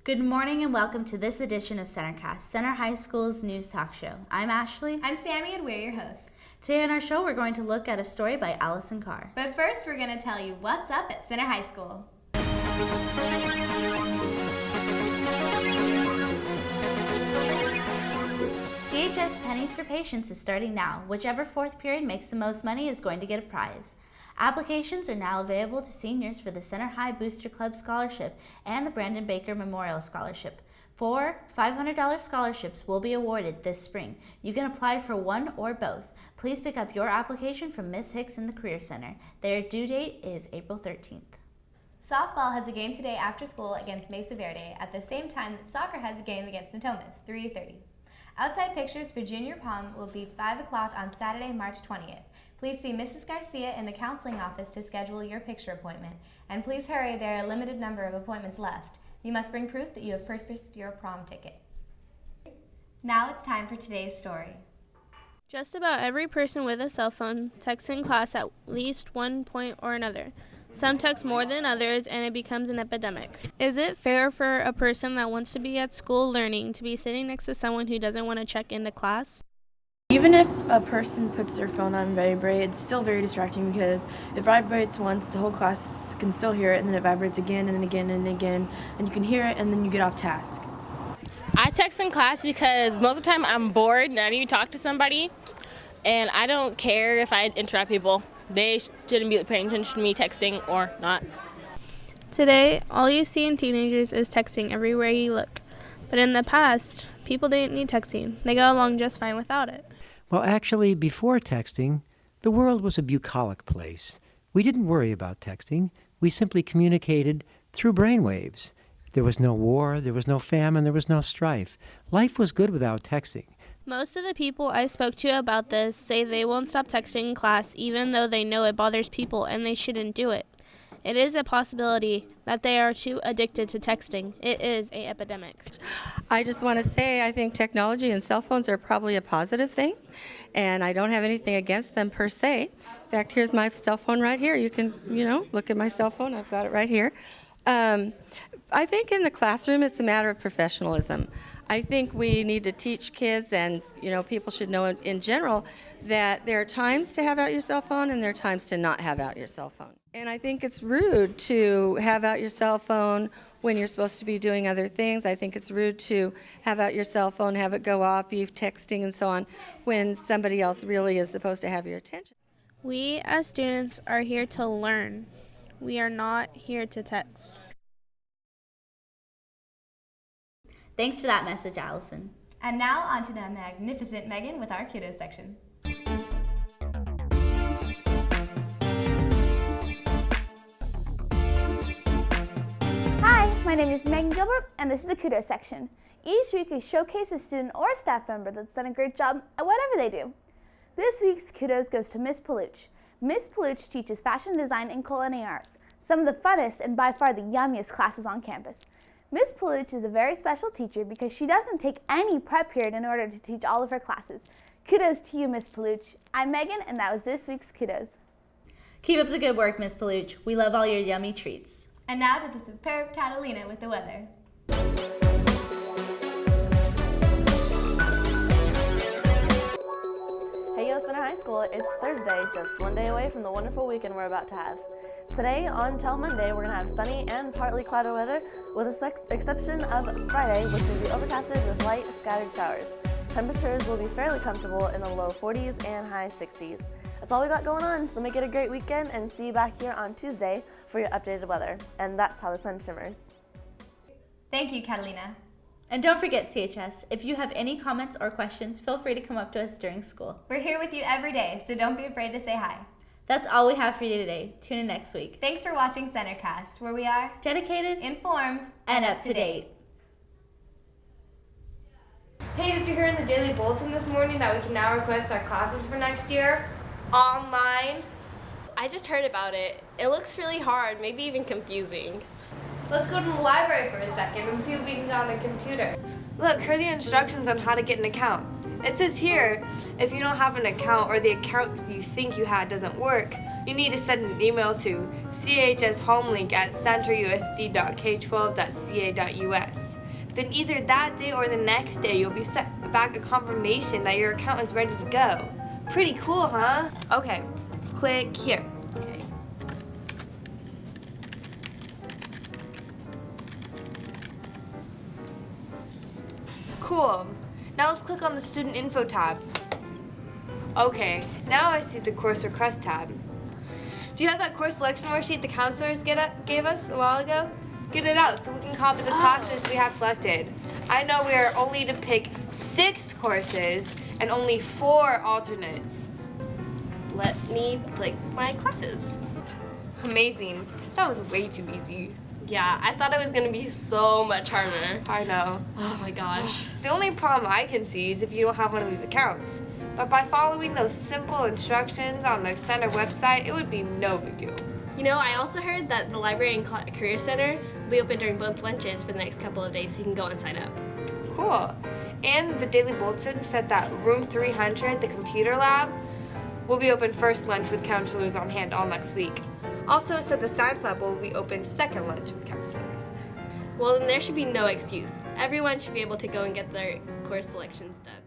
Good morning and welcome to this edition of Centercast, Center High School's news talk show. I'm Ashley. I'm Sammy and we're your hosts. Today on our show we're going to look at a story by Allison Carr. But first we're going to tell you what's up at Center High School. CHS Pennies for Patience is starting now. Whichever fourth period makes the most money is going to get a prize. Applications are now available to seniors for the Center High Booster Club Scholarship and the Brandon Baker Memorial Scholarship. 4 $500 scholarships will be awarded this spring. You can apply for one or both. Please pick up your application from Ms. Hicks in the Career Center. Their due date is April 13th. Softball has a game today after school against Mesa Verde at the same time that soccer has a game against Natomas, 3:30. Outside pictures for junior prom will be 5 o'clock on Saturday, March 20th. Please see Mrs. Garcia in the counseling office to schedule your picture appointment. And please hurry, there are a limited number of appointments left. You must bring proof that you have purchased your prom ticket. Now it's time for today's story. Just about every person with a cell phone texts in class at least one point or another. Some text more than others, and it becomes an epidemic. Is it fair for a person that wants to be at school learning to be sitting next to someone who doesn't want to check into class? Even if a person puts their phone on vibrate, it's still very distracting because it vibrates once, the whole class can still hear it, and then it vibrates again and again and again, and you can hear it, and then you get off task. I text in class because most of the time I'm bored and I need to talk to somebody, and I don't care if I interrupt people. They shouldn't be paying attention to me texting or not. Today, all you see in teenagers is texting everywhere you look. But in the past, people didn't need texting. They got along just fine without it. Well, actually, before texting, the world was a bucolic place. We didn't worry about texting. We simply communicated through brainwaves. There was no war, there was no famine, there was no strife. Life was good without texting. Most of the people I spoke to about this say they won't stop texting in class even though they know it bothers people and they shouldn't do it. It is a possibility that they are too addicted to texting. It is an epidemic. I just want to say I think technology and cell phones are probably a positive thing, and I don't have anything against them per se. In fact, here's my cell phone right here. You can, look at my cell phone. I've got it right here. I think in the classroom it's a matter of professionalism. I think we need to teach kids and, people should know in general that there are times to have out your cell phone and there are times to not have out your cell phone. And I think it's rude to have out your cell phone when you're supposed to be doing other things. I think it's rude to have out your cell phone, have it go off, be texting and so on, when somebody else really is supposed to have your attention. We as students are here to learn. We are not here to text. Thanks for that message, Allison. And now on to the magnificent Megan with our kudos section. Hi, my name is Megan Gilbert, and this is the kudos section. Each week we showcase a student or staff member that's done a great job at whatever they do. This week's kudos goes to Miss Paluch. Miss Paluch teaches fashion design and culinary arts, some of the funnest and by far the yummiest classes on campus. Miss Paluch is a very special teacher because she doesn't take any prep period in order to teach all of her classes. Kudos to you, Miss Paluch. I'm Megan, and that was this week's kudos. Keep up the good work, Miss Paluch. We love all your yummy treats. And now to the superb Catalina with the weather. Hey, yo, Center High School. It's Thursday, just one day away from the wonderful weekend we're about to have. Today, until Monday, we're going to have sunny and partly cloudy weather, with the exception of Friday, which will be overcasted with light scattered showers. Temperatures will be fairly comfortable in the low 40s and high 60s. That's all we got going on, so make it a great weekend and see you back here on Tuesday for your updated weather. And that's how the sun shimmers. Thank you, Catalina. And don't forget, CHS, if you have any comments or questions, feel free to come up to us during school. We're here with you every day, so don't be afraid to say hi. That's all we have for you today. Tune in next week. Thanks for watching Centercast, where we are dedicated, informed, and up to date. Hey, did you hear in the Daily Bulletin this morning that we can now request our classes for next year online? I just heard about it. It looks really hard, maybe even confusing. Let's go to the library for a second and see if we can get on the computer. Look, here are the instructions on how to get an account. It says here, if you don't have an account or the account you think you had doesn't work, you need to send an email to chshomelink@centerusd.k12.ca.us. Then either that day or the next day, you'll be sent back a confirmation that your account is ready to go. Pretty cool, huh? Okay, click here. Okay. Cool. Now let's click on the student info tab. Okay, now I see the course request tab. Do you have that course selection worksheet the counselors gave us a while ago? Get it out so we can copy the classes we have selected. I know we are only to pick 6 courses and only 4 alternates. Let me click my classes. Amazing. That was way too easy. Yeah, I thought it was gonna be so much harder. I know. Oh my gosh. The only problem I can see is if you don't have one of these accounts. But by following those simple instructions on the center website, it would be no big deal. You know, I also heard that the Library and Career Center will be open during both lunches for the next couple of days, so you can go and sign up. Cool. And the Daily Bulletin said that room 300, the computer lab, will be open first lunch with counselors on hand all next week. Also, it said the science lab will be open second lunch with counselors. Well, then there should be no excuse. Everyone should be able to go and get their course selections done.